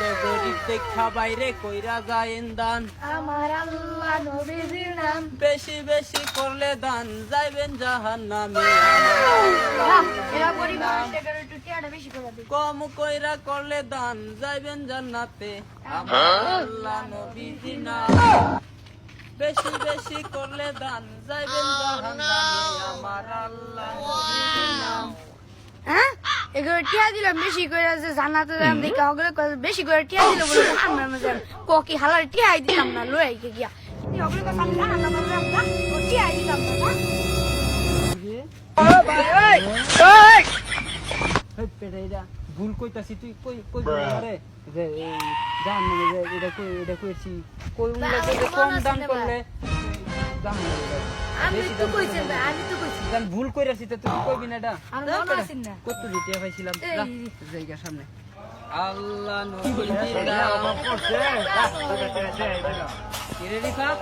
বন্ধ গরিব দেখা বাইরে কইরা যায় দান আমার আল্লাহ নবীজির নাম বেশি বেশি করলে দান যাইবেন জাহান্নামে এরা গরিব মানুষ টাকার একটু টিয়াটা বেশি করে দিই কম কইরা করলে দান যাইবেন জান্নাতে আমার আল্লাহ নবীজির নাম বেশি বেশি করলে দান যাইবেন জাহান্নামে আমার আল্লাহ নবীজির নাম হ্যাঁ এগুলো টিয়া দিলাম বেশি করে যে জানাতে দাম দেখে ওগুলো বেশি করে টিয়া দিল বলে আমরা মজা কোকি হালার টিয়াই দিলাম না লই গিয়া ওগুলো কথা আমি জানা না না ও টিয়াই দিলাম না ভুল কইতাছি তুই কই কই আরে যে জান না যে এটা কইছি কই কম দাম করলে দাম আমি তো কইছি জান ভুল কইরাছি তো তুই কইবি না এটা আমি মনে আছি না কত দিতে পাইছিলাম যা জায়গা সামনে আল্লাহ নবীজির নাম পড়ছে কিরে রিফাত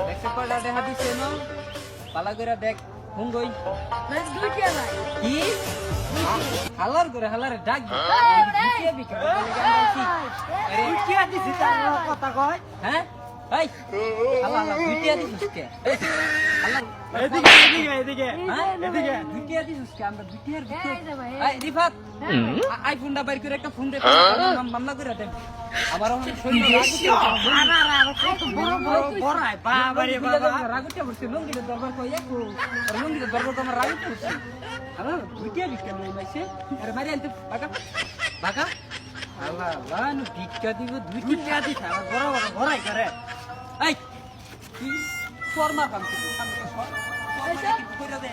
দেখতে পারলা দেখা দিছে না পালা কইরা দেখ হুঙ্গই বাস দুইটা ভাই কি হালার করে হালারে ডাক দিতে বিকা আরে কি দিছি তার কথা কয় হ্যাঁ এই হালা হালা দুইটা দিছিস কে হালা এদিকে হ্যাঁ এদিকে দুইটা দিছিস কে আমরা দুইটার ভিতর এই রিফাত আইফোনটা বাইর করে একটা ফোন দে মামলা করে দেন আমার শরীর রাগুতে কত বড় বড় বড়াই বাবা রে বাবা রাগুতে বসে লঙ্গিতে দরবার কই একটু লঙ্গিতে দরবার তো আমার রাগুতে বসে আরে দুইটা দিছিস কেন মাইছে আরে মারি আনতে বাকা বাকা আল্লাহ আল্লাহ নু ভিক্ষা দিব দুইটা দিছ আমার বড় বড় বড়াই করে এই কি শর্মা কাম করছিস সামনে সর কইরা দে